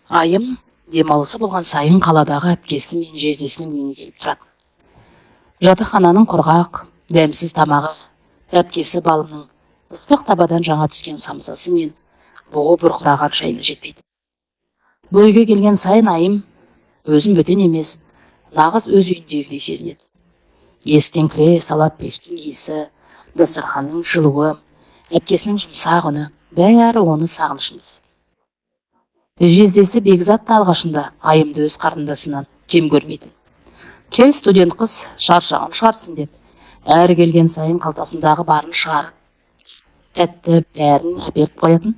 Айым демалысы болған сайын қаладағы әпкесі мен жездесінің үйіне келіп тұрады. Жатақхананың құрғақ, дәмсіз тамағы, әпкесі балының ыстық табадан жаңа түскен самсасы мен бұғы бұрқыраған шайына жетпейді. Бұл үйге келген сайын айым өзін бөтен емес, нағыз өз үйіндегідей сезінеді. Есіктен кіре сала пештің иісі, дастарханның жылуы, әпкесінің жұмсақ үні, бәрі оны сағынышын. Жездесі Бекзат алғашында айымды өз қарындасынан кем көрмейтін. Кел студент қыз, шаршаған шығарсың деп, әрі келген сайын қалтасындағы барын шығарып, тәтті бәрін әперіп қоятын.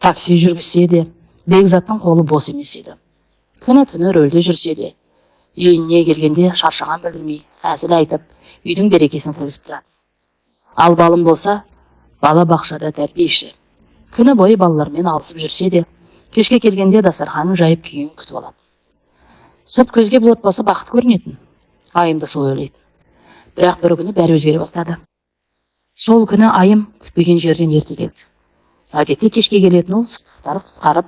Такси жүргізсе де, Бекзаттың қолы бос емес еді. Күні-түні рөлде жүрсе де, үйіне келгенде шаршаған білдірмей, әзіл айтып, үйдің берекесін кіргізіп тұрады. Ал балым болса, бала бақшада тәрбиеші. Күні бойы балалармен алысып жүрсе де, кешке келгенде дастарханын жайып күйін күтіп алады. Сырт көзге бұл отбасы бақыт көрінетін. Айым да сол ойлайды. Бірақ бір күні бәрі өзгере бастады. Сол күні айым күтпеген жерден ерте келді. Әдетте кешке келетін ол қысқарып,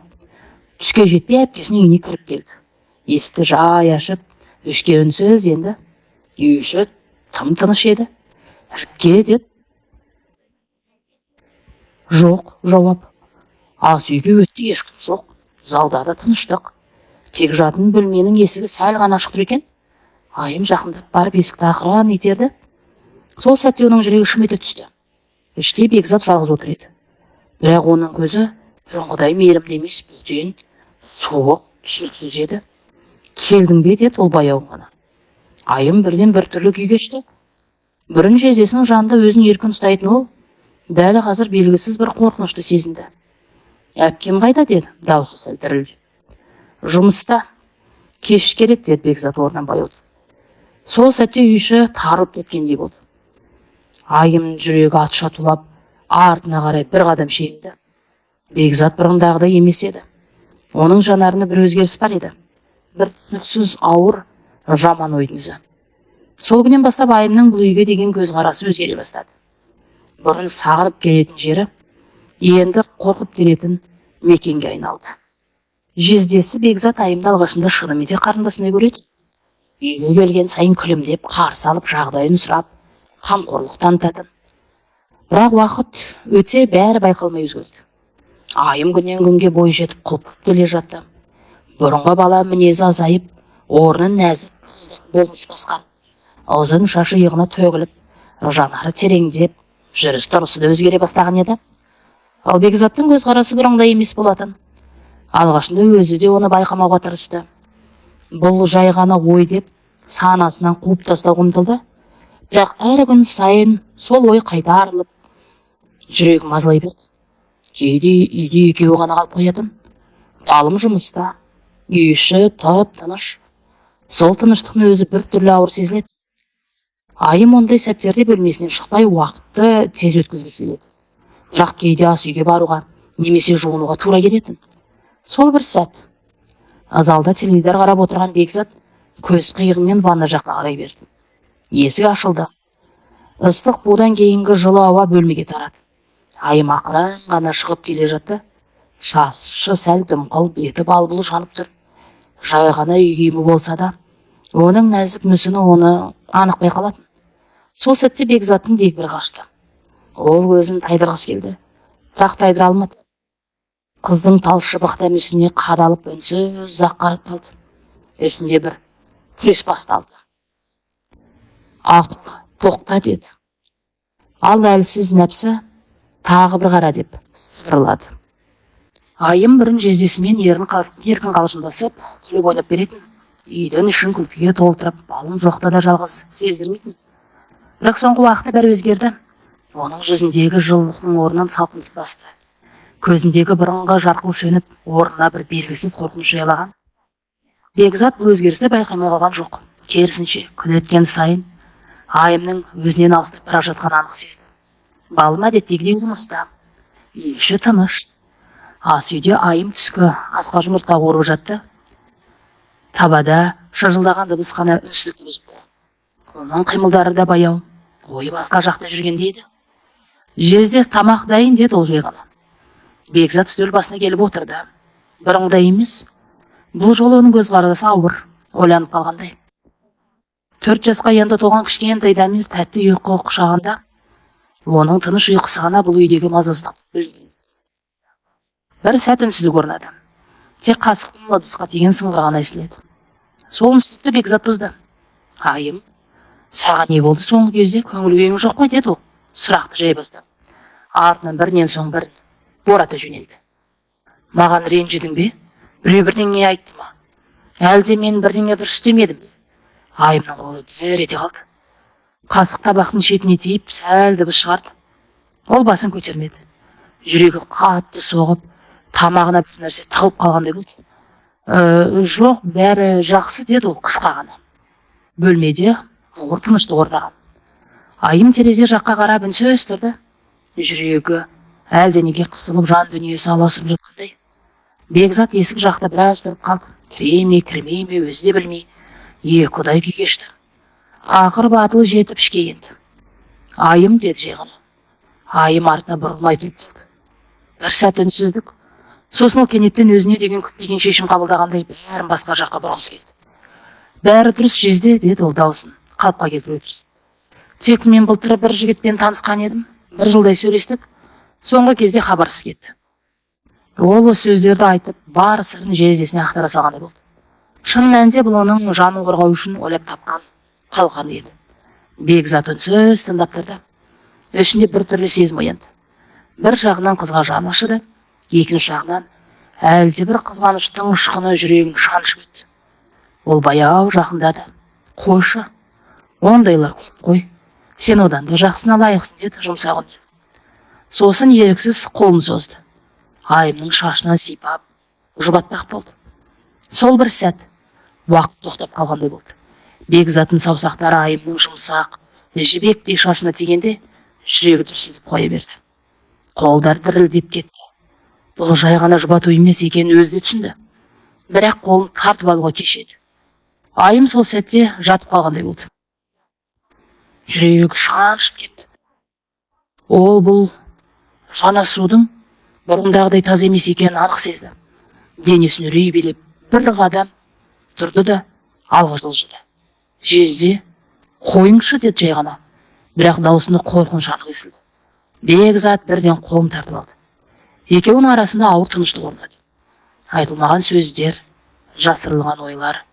түске жетпей әпкесінің үйіне кіріп келді. Есікті жай ашып, ішке үнсіз енді. Үй іші тым-тыныш еді. Әпке деді. Жоқ жауап. Ас үйге өтті, ешкім жоқ. Залда да тыныштық. Тек жатын бөлменің есігі сәл ғана ашық тұр екен. Айым жақындап барып есікті ақырын итерді. Сол сәтте оның жүрегі шым ете түсті. Іште Бекзат жалғыз отыр еді. Бірақ оның көзі бұрынғыдай мейірімді емес, бөтен, суық, түсініксіз еді. Келдің бе деді ол баяу ғана. Айым бірден бір түрлі күй кешті. Бұрын жездесінің жанында өзін еркін ұстайтын ол, дәл қазір белгісіз бір қорқынышты сезінді. Әпкем қайда деді, даусы сәл дірілдеп. Жұмыста. Кеш келеді деді Бекзат орнынан баяу. Сол сәтте үй іші тарылып кеткендей болды. Айым жүрегі атша тулап, артына қарай бір қадам шегінді. Бекзат бұрындағыдай емес еді. Оның жанарында бір өзгеріс бар еді. Бір түсініксіз ауыр, жаман ойдың ізі. Сол күннен бастап айымның бұл үйге деген көзқарасы өзгере бастады. Бұрын сағынып келетін жері, енді қорқып келетін мекенге айналды. Жездесі Бекзат айымды алғашында шынымен де қарындасындай көреді. Үйге келген сайын күлімдеп, қарсы алып, жағдайын сұрап, қамқорлық танытатын. Бірақ уақыт өте бәрі байқалмай өзгерді. Айым күннен күнге бой жетіп құлпып келе жатты. Бұрынғы бала мінезі азайып, орнын нәзік болмыс басқан. Ұзын шашы иығына төгіліп, жанары тереңдеп, жүріс тұрысы да өзгере бастаған еді. Ал Бекзаттың көзқарасы бұрынғыдай емес болатын. Алғашында өзі де оны байқамауға тырысты. Бұл жай ғана ой деп санасынан қуып тастауға ұмтылды. Бірақ әр күн сайын сол ой қайта арылып, жүрегі мазалай берді. Кейде үйде екеуі ғана қалып қоятын. Балым жұмыста, үй іші тып-тыныш. Сол тыныштықтың өзі бір түрлі ауыр сезіледі. Айым ондай сәттерде бөлмесінен шықпай уақытты тез өткізгісі келеді. Бірақ кейде ас үйге баруға, немесе жуынуға тура келетін. Сол бір сәт. Залда теледидар қарап отырған Бекзат көз қиығымен ванна жаққа қарай берді. Есік ашылды. Ыстық будан кейінгі жылы ауа бөлмеге тарады. Айым ақырын ғана шығып келе жатты. Шашы сәл дымқыл, беті балбұл жанып тұр. Жай ғана үй киімі болса да, оның нәзік мүсіні оны анық байқалатын. Сол сәтте Бекзаттың дегбірі қашты. Ол көзін тайдырғысы келді, бірақ тайдыра алмады. Қыздың талшыбық дәмесіне қадалып үнсіз ұзақ қарап қалды. Есінде бір күрес басталды. Ақ, тоқта деді. Ал әлсіз нәпсі тағы бір қара деп сыбырлады. Айым бұрын жездесімен еркін қалжыңдасып, күліп ойнап беретін. Үйдің ішін күлкіге толтырып, балым жоқта да жалғыз сездірмейтін. Бірақ соңғы уақытта бәрі өзгерді. Оның жүзіндегі жылылықтың орнынан салқындық басты. Көзіндегі бұрынғы жарқыл сөніп, орнына бір белгісіз қорқыныш жайлаған. Бекзат бұл өзгерісті байқамай қалған жоқ. Керісінше, күн өткен сайын айымның өзінен алыстап бара жатқаны анық сезді. Балым әдеттегідей жұмыста, үй іші тыныш. Ас үйде айым түскі асқа жұмыртқа қуырып жатты. Табада шыжылдаған дыбыс қана үнсіздік бұзды. Оның қимылдары да баяу, ойы басқа жақта жүргендейді. Жезде тамақ дайын деді ол жай ғана. Бекзат үстел басына келіп отырды. Бұрынғыдай емес. Бұл жолы оның көзқарасы ауыр, ойланып қалғандай. 4 жасқа енді толған кішкентай Дамир тәтті ұйқы құшағында, оның тыныш ұйқысы ғана бұл үйдегі мазасыздықты бөлген. Бір сәт үнсіздік орнады. Тек қасықтың ыдысқа тиген сыңғыры ғана естіледі. Сол үнсіздікті Бекзат бұзды. Айым, саған не болды соңғы кезде, көңіл күйің жоқ қой, деді ол, сұрақты жай бастап. Артынан бірінен соң бірін бората жөнелді. Маған ренжідің бе? Біреу бірдеңе айтты ма? Әлде мен бірдеңе дұрыс істемедім бе? Айымның қолы дір ете қалды. Қасық табақтың шетіне тиіп, сәл дыбыс шығарды. Ол басын көтермеді. Жүрегі қатты соғып, тамағына бір нәрсе тығылып қалғандай болды. Жоқ, бәрі жақсы, деді ол қысқа ғана. Бөлмеде ауыр тыныштық орнаған. Айым терезе жаққа қарап үнсіз тұрды. Жүрегі әлденеге қысылып, жан дүниесі аласып жатқандай. Бекзат есік жақта біраз тұрып қалды. Кіре ме, кірмей ме, өзі де білмей, екіұдай күй кешті. Ақыр батылы жетіп ішке енді. Айым, деді жай ғана. Айым артына бұрылмай тұрып қалды. Бір сәт үнсіздік. Сосын ол кенеттен өзіне деген күтпеген шешім қабылдағандай бәрін басқа жаққа бұрғысы келді. Бәрі дұрыс жерде, деді ол даусын қалыпқа келтіре түсіп. Тек мен былтыр бір жігітпен танысқан едім. Бір жылдай сөйлестік. Соңғы кезде хабарсыз кетті. Ол осы сөздерді айтып, бар сырын жездесіне ақтара салғандай болды. Шын мәнінде бұл оның жанын қорғау үшін ойлап тапқан қалқан еді. Бекзат үнсіз тыңдап тұрды. Ішінде бір түрлі сезім оянды. Бір жағынан қызға жаны ашыды, екінші жағынан әлде бір қызғаныштың ұшқыны жүрегін шаншып өтті. Ол баяу жақындады. Қойшы, ондайлар қой. Сен одан да жақсына лайықсың, деді жұмсақ үнмен. Сосын еріксіз қолын созды. Айымның шашынан сипап, жұбатпақ болды. Сол бір сәт уақыт тоқтап қалғандай болды. Бекзаттың саусақтары айымның жұмсақ, жібектей шашына тигенде жүрегі дүрсілдеп қоя берді. Қолдар дірілдеп кетті. Бұл жай ғана жұбату емес екенін өзі де түсінді. Бірақ қолын тартып алуға кешеді. Айым сол сәтте жатып қалғандай болды. Жүрегі шаншып кетті. Ол бұл жанасудың бұрындағыдай таза емес екенін анық сезді. Денесін үрей билеп бір қадам тұрды да алға жылжыды. Жезде, қойыңшы, деді жай ғана. Бірақ даусында қорқыныш анық естілді. Бекзат бірден қолын тартып алды. Екеуінің арасында ауыр тыныштық орнады. Айтылмаған сөздер, жасырылған ойлар,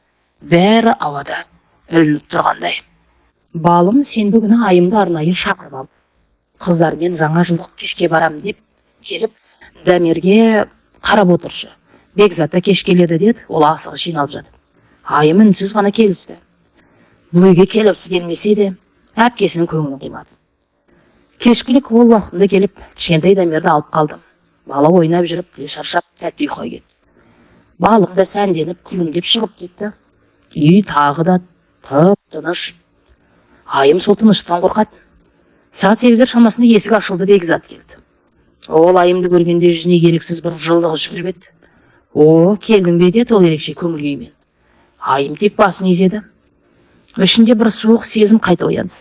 бәрі ауада ілініп тұрғандай. Балым сенбі күні айымды арнайы шақырып алды. Қыздармен жаңа жылдық кешке барам деп келіп, Дамирге қарап отыршы. Бекзат та кеш келеді, деді, ол асығы жиналып жатып. Айым үнсіз ғана келісті. Бұл үйге келгісі келмесе де, әпкесінің көңілін қимады. Кешкілік ол уақытында келіп, кішкентай Дамирді алып қалдым. Бала ойнап жүріп, шаршап, тәтті ұйқыға кетті. Балым да сәнденіп, күлімдеп шығып кетті. Үй тағы да тып-тыныш. Айым сол тыныштықтан қорқады. Сағат 8-дер шамасында есік ашылды, Бекзат келді. Ол айымды көргенде жүзіне еріксіз бір жылылық жүгіріп еді. О, келдің бе, деді ол ерекше көңіл күймен. Айым тек басын изеді. Ішінде бір суық сезім қайта оянды.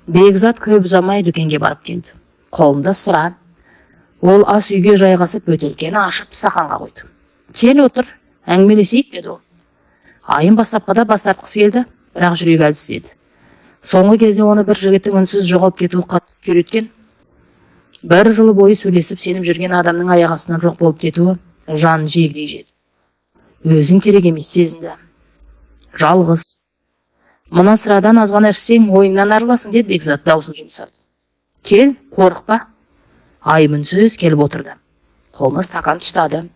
Бекзат көп ұзамай дүкенге барып келді. Қолында сыра. Ол ас үйге жайғасып, бөтелкені ашып стақанға қойды. Кел отыр, әңгімелесейік, деді ол. Айым бастапқыда бас тартқысы келді, бірақ жүрегі әлсіз еді. Соңғы кезде оны бір жігіттің үнсіз жоғалып кетуі қатты күйреткен. Бір жыл бойы сөйлесіп сеніп жүрген адамның аяқ астынан жоқ болып кетуі жанын жегідей жеді. Өзің керек емес сезінді. Жалғыз. Мына sıрадан азғана ішсең, ойыңнан арыласың, деді Бекзат даусын жұмсартып. Кел, қорықпа. Айым үнсіз келіп отырды. Қолына стакан ұстады.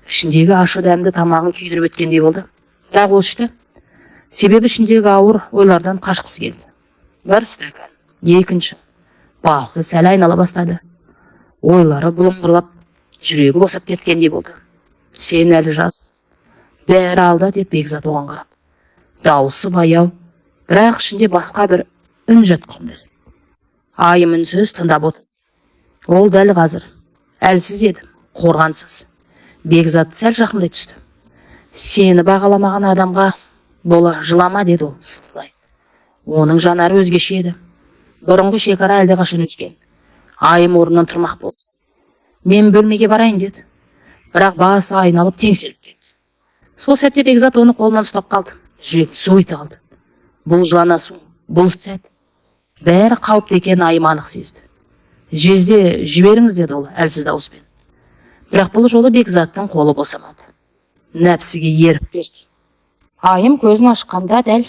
Ішіндегі ащы дәмді тамағын күйдіріп өткендей болды. Бірақ ол ішті. Себебі ішіндегі ауыр ойлардан қашқысы келді. Бір стакан, екінші. Басы сәл айнала бастады. Ойлары бұлыңғырлап, жүрегі босап кеткендей болды. Сен әлі жас. Бәрі алда, деді Бекзат оған қарап. Дауысы баяу, бірақ ішінде басқа бір үн жатқандай. Айым үнсіз тыңдап отыр. Ол дәл қазір әлсіз еді, қорғансыз. Бекзат сәл жақындай түсті. Сені бағаламаған адамға бола жылама, деді ол сықылай. Оның жанары өзгеше еді. Бұрынғы шекара әлдеқашан өткен. Айым орнынан тұрмақ болды. Мен бөлмеге барайын, деді. бірақ басы айналып теңселіп кетті. Сол сәтте Бекзат оны қолынан ұстап қалды. Жүрегі су ете қалды. Бұл жанасу, бұл сәт бәрі қауіпті екенін Айым анық сезді. Жезде жіберіңіз, деді ол әлсіз дауыспен. Бірақ бұл жолы Бекзаттың қолы босамады. Нәпсіге ерік берді. Айым көзін ашқанда дәл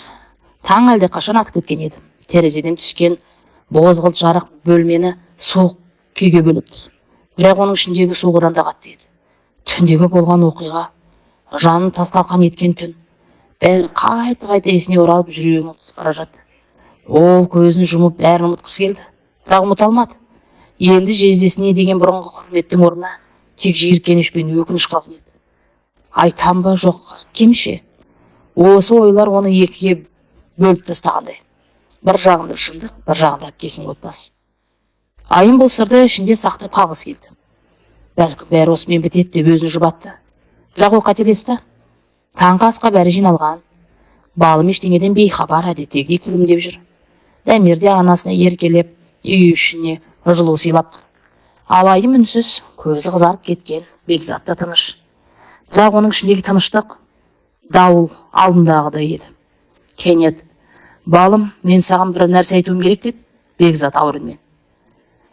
таң әлдеқашан атып кеткен еді. Терезеден түскен бозғылт жарық бөлмені суық күйге бөліпті. Бірақ оның ішіндегі суық одан да қатты еді. Түндегі болған оқиға, жанын тас-талқан еткен түн, бәрі қайта есіне оралып жүрегін ұмытып бара жатты. Ол көзін жұмып бәрін ұмытқысы келді, бірақ ұмыта алмады. Енді жездесіне деген бұрынғы құрметтің орнына тек жиіркеніш пен өкініш қалған еді. Айтам ба жоқ, кемше. Осы ойлар оны екіге бөліп тастағандай. Бір жағында шындық, бір жағында әпкесінің отбасы. Айым бұл сырды ішінде сақтап қалғысы келді. Бәлкім бәрі осымен бітеді деп өзін жұбатты. Бірақ ол қателесті. Таңғы асқа бәрі жиналған. Балым ештеңеден бейхабар, әдеттегідей күлімдеп жүр. Дәмер де анасына еркелеп, үй ішіне жылу сыйлап. Ал Айым үнсіз, көзі қызарып кеткен, Бекзат та тыныш. Бірақ оның ішіндегі тыныштық дауыл алдындағыдай еді. Кенет, балым, мен саған бір нәрсе айтуым керек деп, Бекзат ауыр үнмен.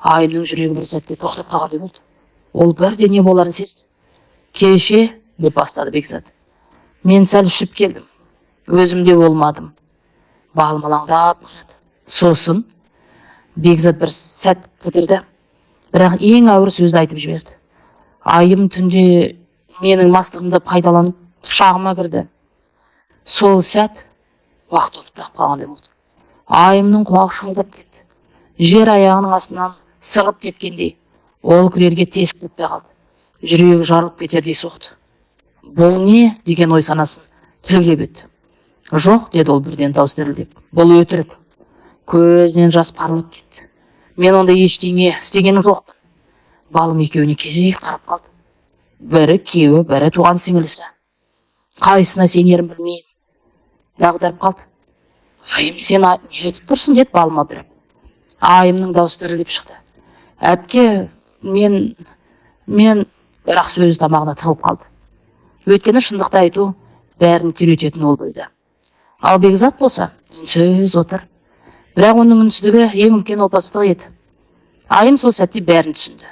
Айымның жүрегі бір сәтте тоқтап қалғандай болды. Ол бірде не боларын сезді. Кеше, деп бастады Бекзат. Мен сәл ішіп келдім. Өзімде болмадым. Балым алаңдап қалды. Сосын Бекзат бір сәт кідірді. Бірақ ең ауыр сөзді айтып жіберді. Айым түнде менің мастығымды пайдаланып құшағыма кірді. Сол сәт уақыт тоқтап қалғандай болды. Айымның құлағы шалдап кетті. Жер аяғының астынан сырғып кеткендей, ол кірерге тесік кетпей қалды. Жүрегі жарылып кетердей соқты. Бұл не деген ой санасын тілгілеп өтті. Жоқ, деді ол бірден дауыс дірілдеп. Бұл өтірік. Көзінен жас парылып кетті. Мен онда ештеңе істегенім жоқпын. Балым екеуіне кезек қарап қалды. Бірі күйеуі, бірі туған сіңілісі. Қайсына сенерін білмеймін. Дағдарып қалды. Айым, сен не айтып тұрсың, деді балым абдырап. Айымның дауысы дірілдеп шықты. Әпке, мен бірақ сөзі тамағына тығылып қалды. Өйткені шындықты айту бәрін күйрететін ол бойда. Ал Бекзат болса, үнсіз отыр. Бірақ оның үнсіздігі ең үлкен опасыздық еді. Айым сол сәтте бәрін түсінді.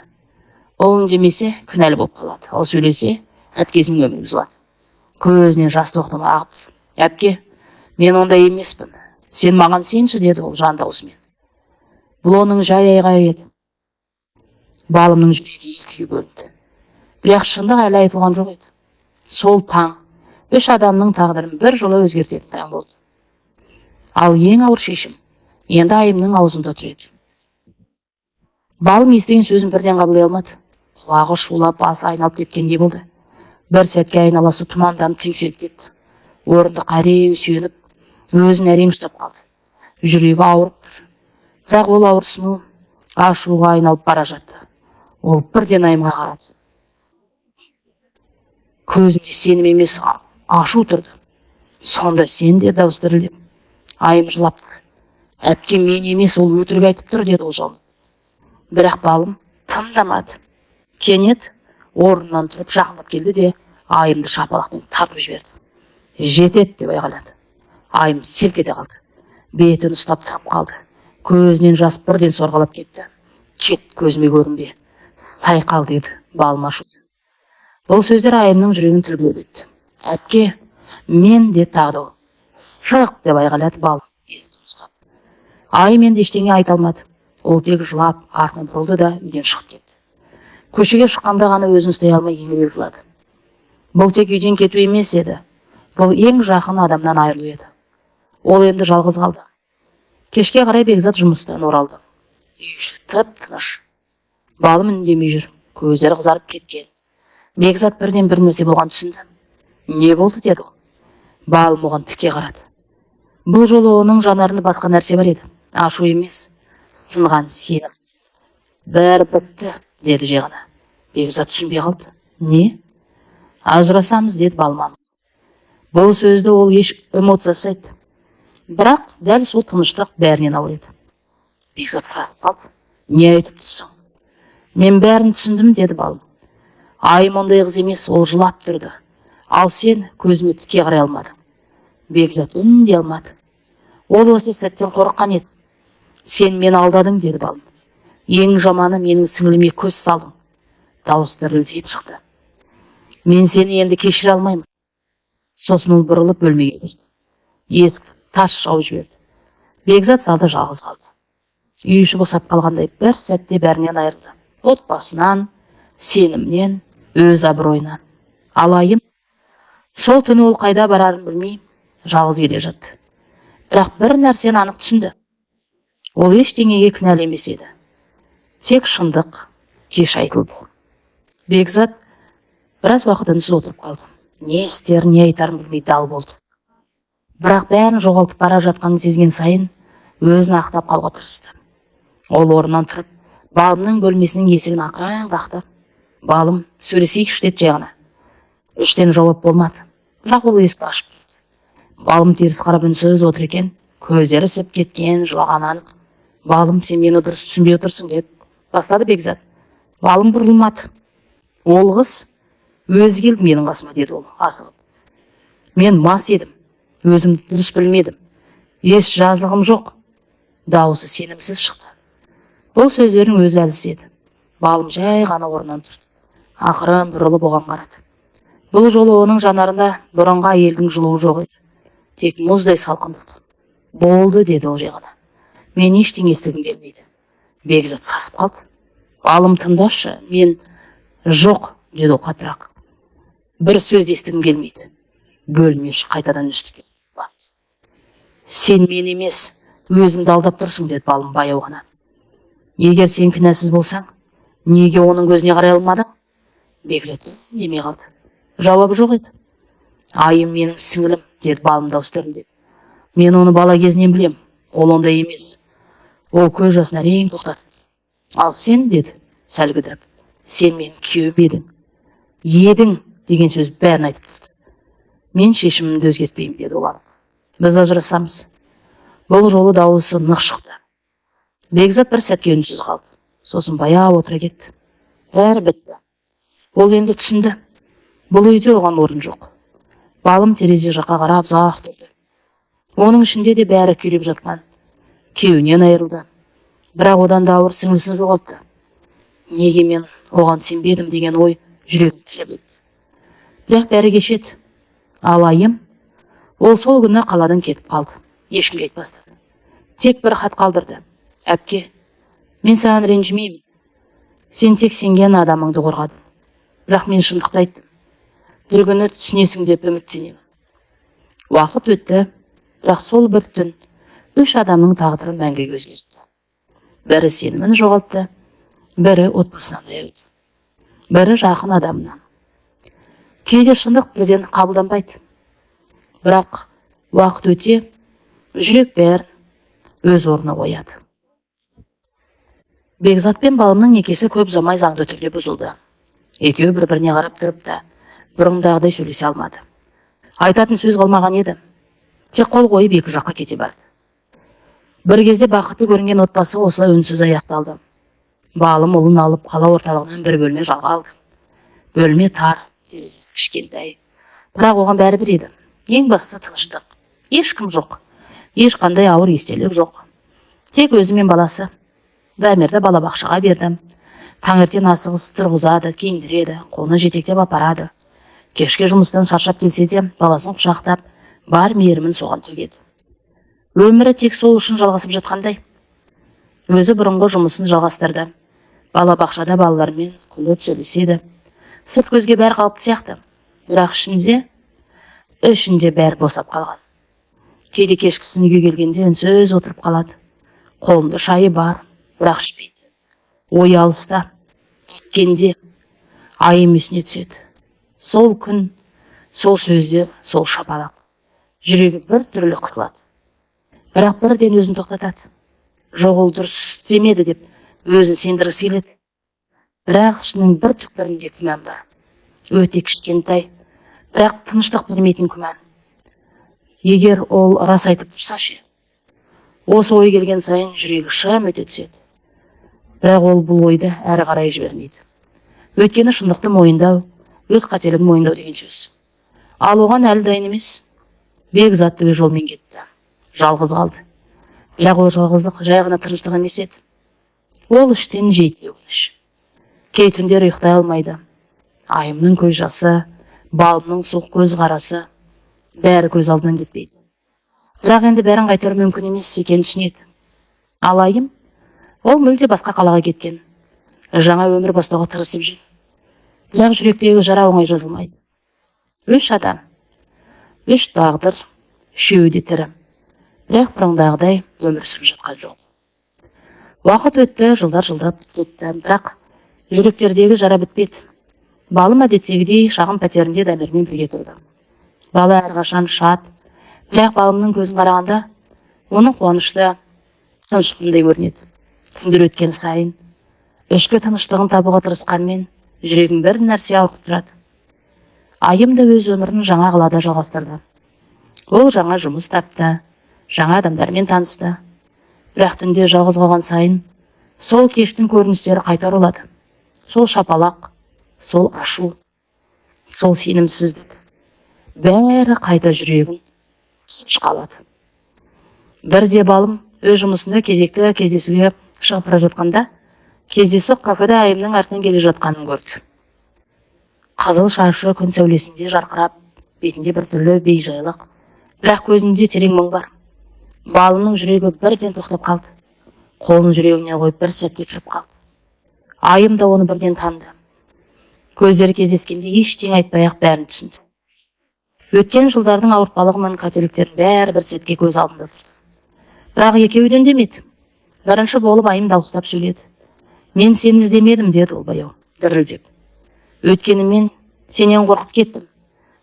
Ол үндемесе күнәлі болып қалады. Ал сөйлесе әпкесінің өмірі бұзылады. Көзінен жас тоқтым ағып. Әпке, мен ондай емеспін. Сен маған сенші, деді ол жан даусымен. Бұл оның жай айғайы еді. Балымның жүрегі екіге бөлінді. Бірақ шындық әлі айтылған жоқ еді. Сол таң үш адамның тағдырын бір жолы өзгертетін таң болды. Ал ең ауыр шешім енді Айымның аузында тұр еді. Балым естіген сөзін бірден қабылдай алмады. Құлағы шулап, басы айналып кеткендей болды. Бір сәтке айналасы тұманданып теңселіп кетті. Орынды әрең сүйеніп, өзін әрең ұстап қалды. Жүрегі ауырып, бірақ ол ауырсыну ашуға айналып бара жатты. Ол бірден Айымға қарады. Көзінде сенім емес, ашу тұрды. Сонда сен, де дауыс дірілдеп. Айым жылап. Әпке, мен емес, ол өтірік айтып тұр, деді ол жолы. Бірақ балым тыңдамады. Кенет орнынан тұрып жақындап келді де Айымды шапалақпен тартып жіберді. Жетеді, деп айғайлады. Айым селк ете қалды. Бетін ұстап тұрып қалды. Көзінен жас бірден сорғалап кетті. Кет, көзіме көрінбе. Сай қал, деді балым ашуды. Бұл сөздер Айымның жүрегін тілгілеп өтті. Әпке, мен, деді тағы ол. Шық, деп айғайлады балым. Айым енді ештеңе айта алмады. Ол тек жылап, артын бұрылды да үйден шығып кетті. Көшеге шыққанда ғана өзін ұстай алмай еңіреп жылады. Бұл тек үйден кету емес еді. Бұл ең жақын адамнан айырылу еді. Ол енді жалғыз қалды. Кешке қарай Бекзат жұмыстан оралды. Үй іші тып-тыныш. Балым үндемей жүр. Көздері қызарып кеткен. Бекзат бірден бір нәрсе болған түсінді. Не болды, деді ол. Балым оған тіке қарады. Бұл жолы оның жанарында басқа нәрсе бар еді. Ашу емес, сынған сенім. Бәрі бітті, деді жеғана. Бекзат түсінбей қалды. Не? Ажырасамыз, деді балым. Бұл сөзді ол еш эмоциясыз айтты. Бірақ дәл сол тыныштық бәрінен ауыр еді. Бекзат сағып қалды. Не айтып тұрсың? Мен бәрін түсіндім, деді балым. Айым ондай қыз емес, ол жылап тұрды. Ал сен көзіме тіке қарай алмадың. Бекзат үндей алмады. Ол осы сәттен қорыққан еді. Сен мені алдадың, деді балым. Ең жаманы менің сіңіліме көз салдың. Дауысы дірілдеп шықты. Мен сені енді кешіре алмаймын. Сосын ол бұрылып бөлмеге кірді. Есікті тарс жауып жіберді. Бекзат залда жалғыз қалды. Үй іші босап қалғандай бір сәтте бәрінен айырылды. Отбасынан, сенімнен, өз абыройынан. Алайым, сол түні ол қайда барарын білмей, жалғыз келе жатты. Бірақ бір нәрсені анық түсінді. Ол ештеңеге кінәлі емес еді. Тек шындық кеш айтылды. Бекзат біраз уақыт үнсіз отырып қалды. Не істер, не айтарын білмей дал болды. Бірақ бәрін жоғалтып бара жатқанын сезген сайын өзін ақтап қалуға тырысты. Ол орнынан тұрып, балымның бөлмесінің есігін ақырын қақты. Балым, сөйлесейікші деді жай ғана. Іштен жауап болмады. Бірақ ол есікті ашып кетті. Балым теріс қарап үнсіз отыр екен, көздері ісіп кеткен, жылаған анық. Балым, сен мені дұрыс түсінбей отырсың, деді. Бастады Бекзат. Балым бұрылмады. Ол қыз өзі келді менің қасыма, деді ол асығып. Мен мас едім, өзімді дұрыс білмедім. Еш жазығым жоқ. Дауысы сенімсіз шықты. Бұл сөздердің өзі әлсіз еді. Балым жай ғана орнынан тұрды. Ақырын бұрылып оған қарады. Бұл жолы оның жанарында бұрынғы әйелдің жылуы жоқ еді. Тек мұздай салқындық. Болды, деді ол жай ғана. Мен ештеңе естігім келмейді. Бекзат қасып қалды. Балым, тыңдашы, мен жоқ, деді ол қатырақ. Бір сөз естігім келмейді. Бөлме іші қайтадан үсті кетті. Сен мен емес, өзімді алдап тұрсың, деді балым баяу ғана. Егер сен кінәсіз болсаң, неге оның көзіне қарай алмадың? Бекзат демей қалды. Жауап жоқ еді. Айым менің сіңілім, деді балым дауыс дірілдеп. Мен оны бала кезінен білем. Ол ондай емес. Ол көз жасын әрең тоқтатты. Ал сен, деді, сәл кідіріп, сен менің күйеуім едің. Едің деген сөз бәрін айтып тұрды. Мен шешімімді өзгертпеймін, деді олар. Біз ажырасамыз. Бұл жолы дауысы нық шықты. Бекзат бір сәтке үнсіз қалды. Сосын баяу отыра кетті. Бәрі бітті. Ол енді түсінді. Бұл үйде оған орын жоқ. Балым терезе жаққа қарап ұзақ тұрды. Оның ішінде де бәрі күйреп жатқан. Күйеуінен айырылды. Бірақ одан да ауыр сіңлісін жоғалтты. Неге мен оған сенбедім деген ой жүрегін тілеп өтті. Бірақ бәрі кешеді. Алайым, ол сол күні қаладан кетіп қалды. Ешкімге айтпастады. Тек бір хат қалдырды. Әпке, мен саған ренжімеймін. Сен тек сенген адамыңды қорғадың. Бірақ мен шындықты айттым. Бір күні түсінесің деп үміттенемін. Уақыт өтті, бірақ сол бір түн 3 адамның тағдыры мәңгіге өзгертті. Бірі сенімін жоғалтты, бірі отбасынан айырылды, бірі жақын адамынан. Кейде шындық бірден қабылданбайды. Бірақ уақыт өте, жүрек бәрін өз орнына қояды. Бекзат пен балымның некесі көп ұзамай заңды түрде бұзылды. Екеуі бір-біріне қарап тұрып та бұрындағыдай сөйлесе алмады. Айтатын сөз қалмаған еді. Тек қол қойып екі жаққа кете барды. Бір кезде бақытты көрінген отбасы осылай үнсіз аяқталды. Балым ұлын алып қала орталығынан бір бөлме жалға алды. Бөлме тар, кішкентай. Бірақ оған бәрібір еді. Ең бастысы тыныштық. Ешкім жоқ. Ешқандай ауыр естелік жоқ. Тек өзі мен баласы. Дамирді балабақшаға бердім. Таңертең асығыс тұрғызады, киіндіреді, қолына жетектеп апарады. Кешке жұмыстан шаршап келсе де, баласын құшақтап, бар мейірімін соған төгеді. Өмірі тек сол үшін жалғасып жатқандай. Өзі бұрынғы жұмысын жалғастырды. Балабақшада балалармен күліп сөйлеседі. Сырт көзге бәрі қалыпты сияқты. Бірақ ішінде бәрі босап қалған. Кейде кешкісін үйге келгенде үнсіз отырып қалады. Қолында шайы бар, бірақ ішпейді. Ой алыста, кеткенде айым есіне түседі. Сол күн, сол сөздер, сол шапалақ. Жүрегі бір түрлі қысылады. Бірақ бірден өзін тоқтатады. Жоқ, ол дұрыс демеді деп өзін сендіргісі келеді. Бірақ ішінің бір түкпірінде күмән бар. Өте кішкентай, бірақ тыныштық бермейтін күмән. Егер ол рас айтып тұрса ше. Осы ой келген сайын жүрегі шам ете түседі. Бірақ ол бұл ойды әрі қарай жібермейді. Өйткені шындықты мойындау, өз қателігін мойындау деген сөз. Ал оған әлі дайын емес. Бекзат өз жолмен кетті. Жалғыз қалды. Бірақ ол жалғыздық жай ғана тыныштық емес еді. Ол іштен жейтін өкініш. Кей түндер ұйықтай алмайды. Айымның көз жасы, балымның суық көз қарасы, бәрі көз алдынан кетпейді. Бірақ енді бәрін қайтару мүмкін емес екенін түсінеді. Ал Айым, ол мүлде басқа қалаға кеткен. Жаңа өмір бастауға тырысып жүр. Бірақ жүректегі жара оңай жазылмайды. 3 адам, 3 тағдыр, 3-еуі де тірі. Бірақ бұрындағыдай өмір сүріп жатқан жоқ. Уақыт өтті, жылдар жылдап кетті, бірақ жүректердегі жара бітпеді. Балым әдеттегідей шағын пәтерінде Дамирмен бірге тұрды. Бала әрқашан шат, бірақ балымның көзін қарағанда, оның қуанышты, тыныштығындай көрінеді. Күндер өткен сайын, ішкі тыныштығын табуға тырысқанмен, жүрегім бір нәрсе ауыртып тұрады. Айым да өз өмірін жаңа қалада жалғастырды. Ол жаңа жұмыс тапты, жаңа адамдармен танысты. Бірақ түнде жалғыз қалған сайын, сол кештің көріністері қайта оралады. Сол шапалақ, сол ашу, сол сенімсіздік. Бәрі қайта жүрегін шқалады. Бірде балым өз жұмысында кезекті кездесуге шығып бара жатқанда, кездейсоқ кафеде Айымның артынан келе жатқанын көрді. Қызыл шашы күн сәулесінде жарқырап, бетінде біртүрлі бейжайлық, бірақ көзінде терең мұң бар. Балымның жүрегі бірден тоқтап қалды. Қолын жүрегіне қойып бір сәтке кіріп қалды. Айым да оны бірден таныды. Көздері кездескенде ештеңе айтпай-ақ бәрін түсінді. Өткен жылдардың ауыртпалығы мен қателіктерін бәрі бір сәтке көз алдында тұрды. Бірақ екеуі де үндемеді. Бірінші болып Айым дауыстап сөйледі. Мен сені іздемедім, деді ол баяу, дірілдеп. Өйткені мен сенен қорқып кеттім.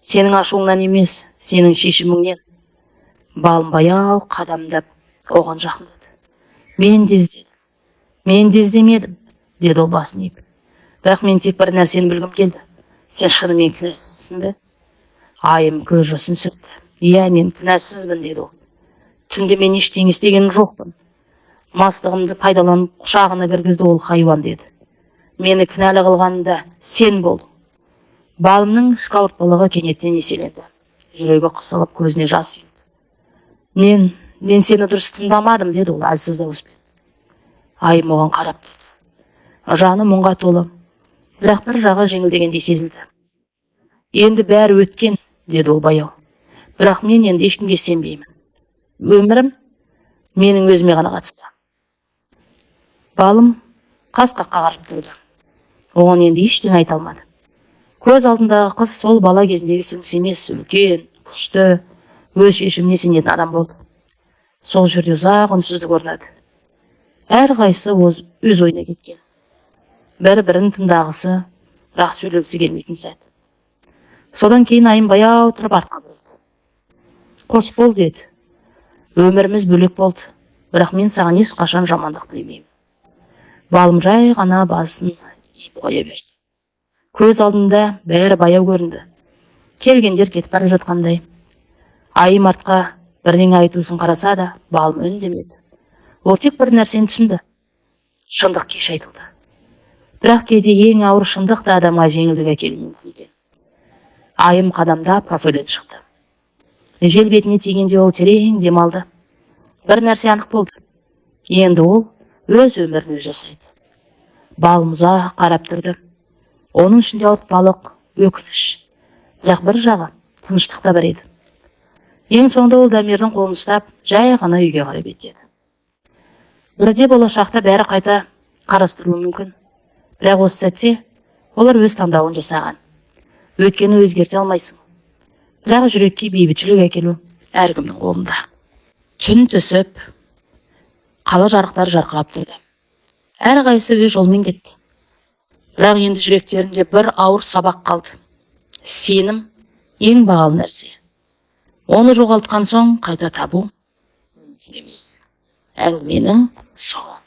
Сенің ашуыңнан емес, сенің шешіміңнен. Балым баяу қадамдап оған жақындады. Мен де іздемедім, деді ол басын иіп. Бірақ мен тек бір нәрсені білгім келді. Сен шынымен кінәсізсің бе? Айым көз жасын сүртті. Иә, мен кінәсізбін, деді ол. Түнде мен ештеңе істеген жоқпын. Мастығымды пайдаланып құшағына кіргізді ол хайуан, деді. Мені кінәлі қылғанында сен болдың. Балымның ішкі ауыртпалығы кенеттен еселенді. Жүрегі қысылып, көзіне жас үйді. Мен сені дұрыс тыңдамадым, деді ол әлсіз дауыспен. Айым оған қарап тұрды. Жаны мұңға толы, бірақ бір жағы жеңілдегендей сезілді. Енді бәрі өткен, деді ол баяу. Бірақ мен енді ешкімге сенбеймін. Өмірім менің өзіме ғана қатысты. Балым қас-қаққа қарап тұрды. Оған енді ештеңе айта алмады. Көз алдындағы қыз сол бала кезіндегі сіңлісі емес, үлкен, күшті, өз шешіміне сенетін адам болды. Сол жерде ұзақ үнсіздік орнады. Әрқайсысы өз ойына кеткен. Бір-бірін тыңдағысы, бірақ сөйлегісі келмейтін сәт. Содан кейін Айым баяу тұрып артқа бұрылды. Қош бол, деді. Өміріміз бөлек болды, бірақ мен саған ешқашан жамандық тілемеймін. Балым жай ғана басын иіп қоя берді. Көз алдында бәрі баяу көрінді. Келгендер кетіп бара жатқандай. Айым артқа бірдеңе айтусын қараса да, балым үндемеді. Ол тек бір нәрсені түсінді. Шындық кеш айтылды. Бірақ кейде ең ауыр шындық та адамға жеңілдік әкелуі мүмкін екен. Айым қадамдап кафеден шықты. Жел бетіне тигенде ол терең демалды. Бір нәрсе анық болды. Енді ол өз өмірін өзі жасайды. Балым ұзақ қарап тұрды. Оның ішінде ауыртпалық, өкініш. Бірақ бір жағы тыныштықта бар еді. Ең соңында ол Дамирдің қолын ұстап, жай ғана үйге қарай беттеді. Бірде болашақта бәрі қайта қарастырылуы мүмкін. Бірақ осы сәтте олар өз таңдауын жасаған. Өткені өзгерте алмайсың. Бірақ жүрекке бейбітшілік әкелу әркімнің қолында. Түн түсіп, қала жарықтары жарқырап тұрды. Әрқайсысы өз жолмен кетті. Бірақ енді жүректерінде бір ауыр сабақ қалды. Сенім ең бағалы нәрсе. Оны жоғалтқан соң қайта табу мүмкін емес. Әңгіменің соңы.